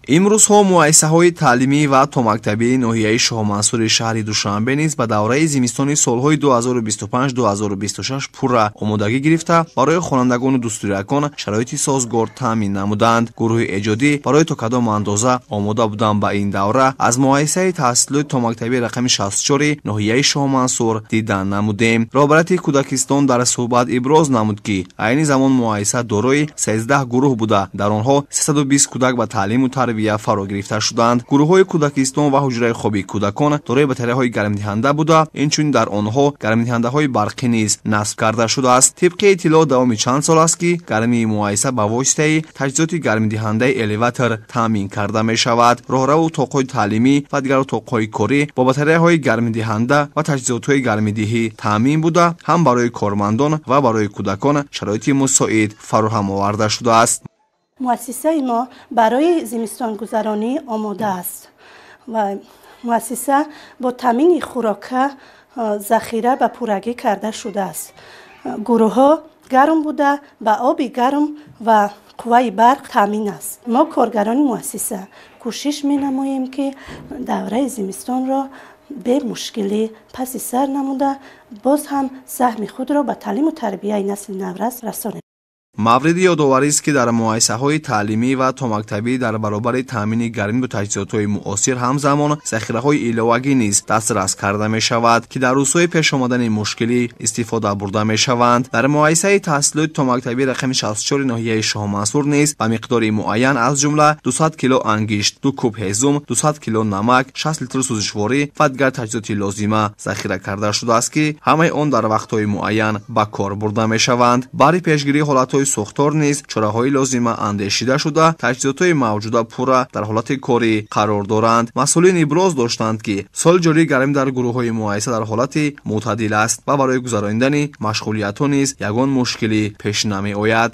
имрӯзҳо муассисаҳои таълимӣ ва томактабии ноҳияи Шоҳмансури шаҳри Душанбе низ ба давраи зимистони солҳои 2025-2026 пурра омодагӣ гирифта, барои хонандагону дустуриякон шароити созгор таъмин намуданд. Гурӯҳи эҷодӣ барои то кадом андоза омода буданд ба ин давра аз муассисаи таҳсилоти томактабии рақами 64 ноҳияи Шоҳмансур дидан намудем. Роҳбарияти Кӯдакистон дар суҳбат иброз намуд, ки айни замон муассиса дорои 13 гурӯҳ буда, дар онҳо 320 кӯдак ба таълиму тарбия фаро гирифта шуданд. Гурӯҳҳои Кӯдакистон ва ҳуҷраи хоби кӯдакон дорои батареяҳои гармидиҳанда буда, инчунин дар онҳо гармидиҳандаҳои барқӣ низ насб карда шудааст. Тибқи иттилоъ давоми чанд сол аст, ки гармии муассиса ба воситаи таҷҳизоти гармидиҳандаи элеватор таъмин карда мешавад. Роҳраву утоқҳои таълимӣ ва дигар утоқҳои корӣ бо батареяҳои гармидиҳанда ва таҷҳизотҳои гармидиҳӣ таъмин буда, ҳам барои кормандон ва барои кӯдакон шароити мусоид фароҳам оварда шудааст. муассисаи мо барои зимистонгузаронӣ омода аст ва муассиса бо таъмини хӯрока захира ба пуррагӣ карда шудааст. гурӯҳҳо гарм буда ба оби гарм ва қувваи барқ таъмин аст. мо коргарони муассиса кӯшиш менамоем, ки давраи зимистонро бе мушкилӣ паси сар намуда боз ҳам саҳми худро ба таълиму тарбияи насли наврас расонем. мавриди ёдоварист, ки дар муассисаҳои таълимӣ ва томактабӣ дар баробари таъмини гармӣ бо таҷҳизотҳои муосир ҳамзамон захираҳои иловагӣ низ дастрас карда мешавад, ки дар рӯзҳои пешомадани мушкилӣ истифода бурда мешаванд. дар муассисаи таҳсилоти томактабии рақами 64 ноҳияи Шоҳмансур низ ба миқдори муайян аз ҷумла 200 кило ангишт, 2 куб ҳезум, 200 кило намак, 60 литр сӯзишворӣ ва дигар таҷҳизоти лозима захира карда шудааст, ки ҳамаи он дар вақтҳои муайян ба кор бурда мешаванд. баҳри пешгирии ҳолатҳои сухтор низ чораҳои лозима андешида шуда, таҷҳизотҳои мавҷуда пурра дар ҳолати корӣ қарор доранд. масъулин иброз доштанд, ки соли ҷорӣ гармӣ дар гурӯҳҳои муассиса дар ҳолати мӯътадил аст ва барои гузарониндани машғулиятҳо низ ягон мушкилӣ пеш намеояд.